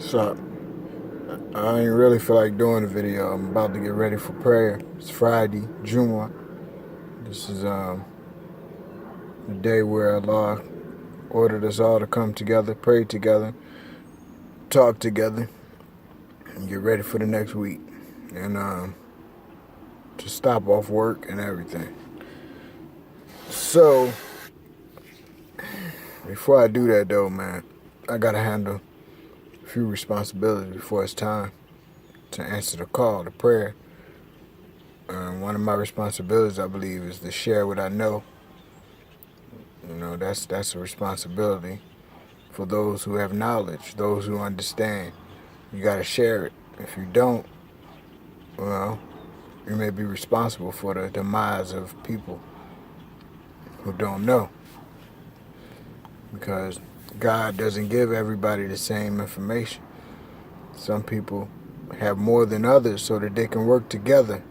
So I ain't really feel like doing a video. I'm about to get ready for prayer. It's Friday, Jumu'ah. This is the day where Allah ordered us all to come together, pray together, talk together, and get ready for the next week. And to stop off work and everything. So before I do that though, man, I gotta handle a few responsibilities before it's time to answer the call, the prayer. One of my responsibilities, I believe, is to share what I know. You know, that's a responsibility for those who have knowledge, those who understand. You gotta share it. If you don't, well, you may be responsible for the demise of people who don't know. Because God doesn't give everybody the same information. Some people have more than others so that they can work together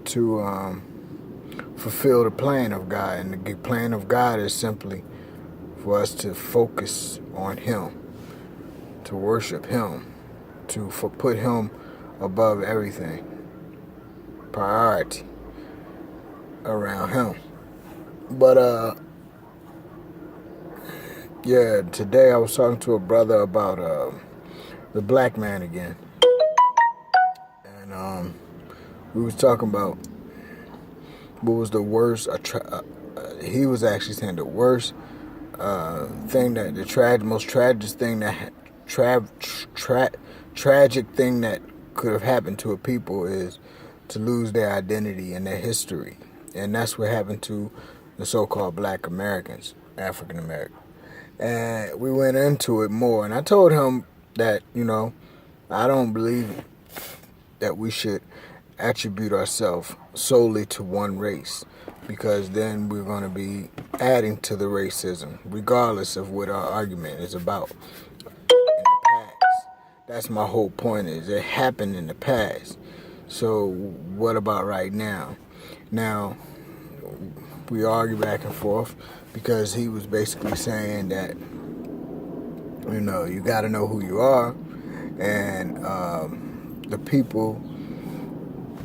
to fulfill the plan of God. And the plan of God is simply for us to focus on Him, to worship Him, to put Him above everything. Priority around Him. But yeah, today I was talking to a brother about the black man again. And we was talking about what was the worst, he was actually saying the worst thing that, most tragic thing that, tragic thing that could have happened to a people is to lose their identity and their history. And that's what happened to the so-called black Americans, African Americans. And we went into it more, and I told him that, you know, I don't believe that we should attribute ourselves solely to one race, because then we're going to be adding to the racism, regardless of what our argument is about. In the past, that's my whole point, is it happened in the past. So what about right now? Now, we argue back and forth because he was basically saying that, you know, you got to know who you are, and the people,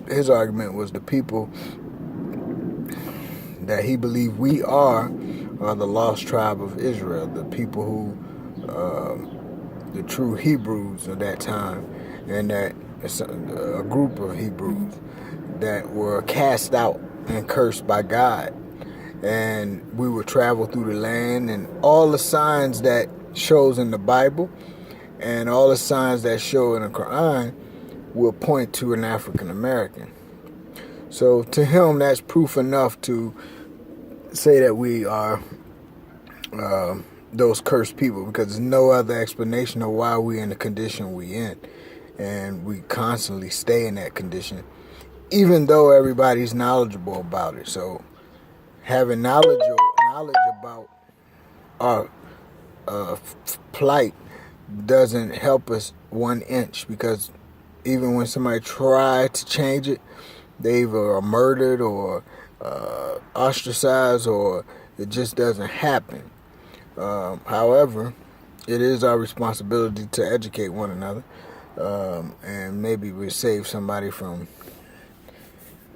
his argument was the people that he believed we are the lost tribe of Israel, the people who, the true Hebrews of that time, and that a group of Hebrews that were cast out and cursed by God. And we would travel through the land, and all the signs that shows in the Bible and all the signs that show in the Quran will point to an African American. So to him, that's proof enough to say that we are those cursed people, because there's no other explanation of why we're in the condition we in. And we constantly stay in that condition, even though everybody's knowledgeable about it. So having knowledge about our plight doesn't help us 1 inch, because even when somebody tried to change it, they either are murdered or ostracized, or it just doesn't happen. However, it is our responsibility to educate one another, and maybe we save somebody from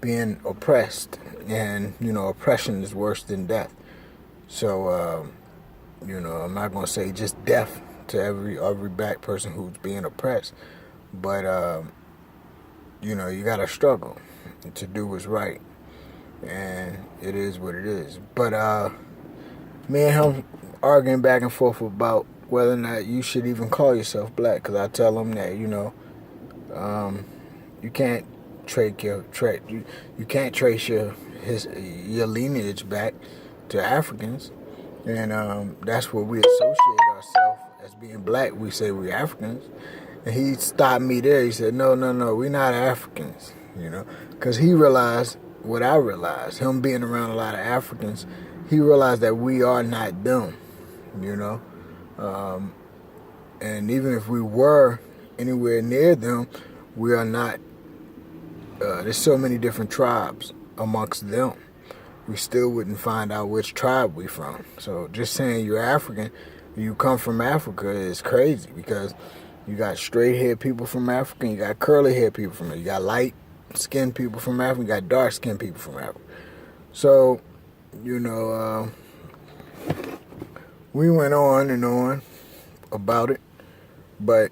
being oppressed. And, you know, oppression is worse than death. So, you know, I'm not going to say just death to every black person who's being oppressed. But, you know, you got to struggle to do what's right. And it is what it is. But me and him arguing back and forth about whether or not you should even call yourself black. Because I tell him that, you know, you can't you can't trace your lineage back to Africans, and that's what we associate ourselves as being black. We say we're Africans, and he stopped me there. He said, "No, we're not Africans," you know, because he realized what I realized. Him being around a lot of Africans, he realized that we are not them, you know, and even if we were anywhere near them, we are not. There's so many different tribes amongst them. We still wouldn't find out which tribe we from. So just saying you're African You come from Africa, it's crazy because you got straight haired people from Africa, and you got curly haired people from it. You got light skinned people from Africa, you got dark skinned people from Africa. So, we went on and on about it, but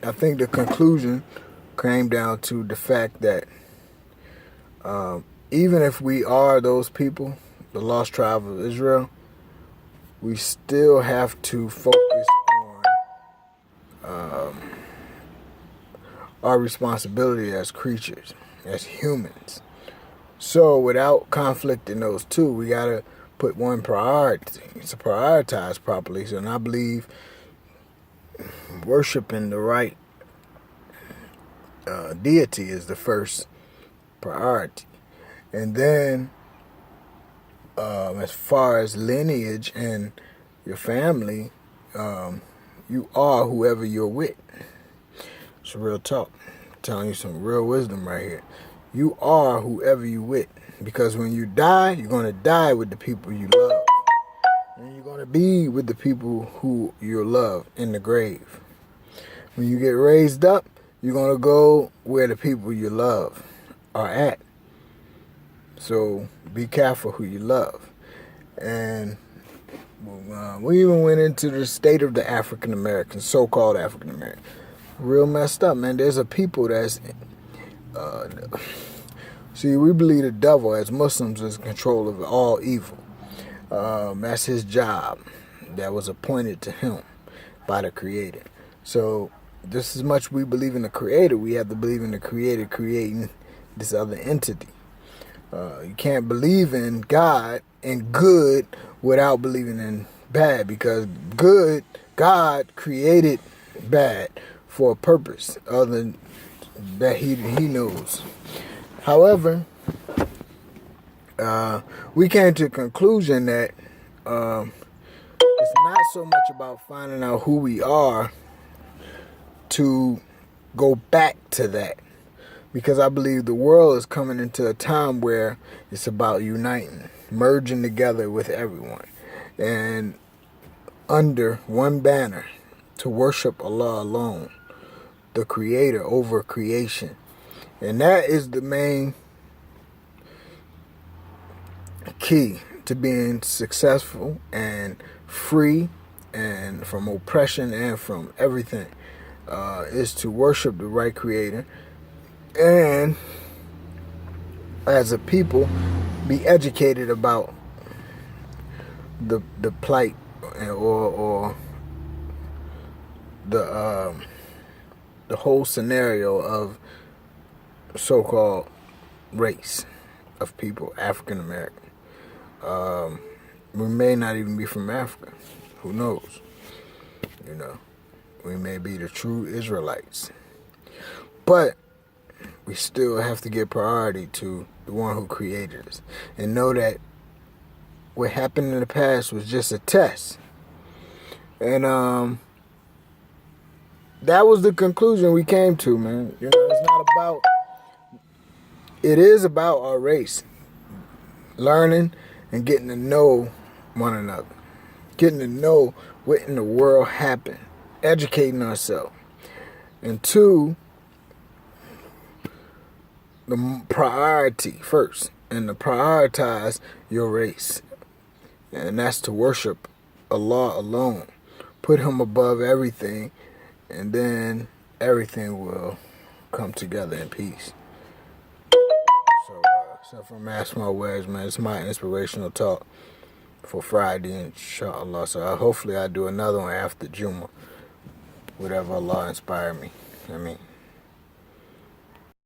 I think the conclusion came down to the fact that even if we are those people, the lost tribe of Israel, we still have to focus on our responsibility as creatures, as humans. So without conflicting those two, we got to put one priority to prioritize properly. So, and I believe worshiping the right deity is the first priority. And then as far as lineage and your family, you are whoever you're with. It's real talk. I'm telling you some real wisdom right here. You are whoever you with. Because when you die, you're going to die with the people you love. And you're going to be with the people who you love in the grave. When you get raised up, you're going to go where the people you love are at. So be careful who you love. And we even went into the state of the African Americans, so-called African Americans. Real messed up, man. There's a people that's... see, we believe the devil, as Muslims, is in control of all evil. That's his job. That was appointed to him by the Creator. So just as much we believe in the Creator, we have to believe in the Creator creating this other entity. You can't believe in God and good without believing in bad, because God created bad for a purpose other that he knows. However, we came to the conclusion that it's not so much about finding out who we are to go back to that. Because I believe the world is coming into a time where it's about uniting, merging together with everyone, and under one banner to worship Allah alone, the Creator over creation. And that is the main key to being successful and free and from oppression and from everything, is to worship the right Creator. And as a people, be educated about the plight or the whole scenario of so-called race of people, African American. We may not even be from Africa. Who knows? We may be the true Israelites. But we still have to give priority to the one who created us. And know that what happened in the past was just a test. And that was the conclusion we came to, man. It's not about... It is about our race. Learning and getting to know one another. Getting to know what in the world happened. Educating ourselves. And two, the priority first. And to prioritize your race. And that's to worship Allah alone. Put Him above everything. And then everything will come together in peace. So from Mass My Words, man, it's my inspirational talk for Friday, inshallah. So hopefully I do another one after Juma. Whatever Allah inspire me.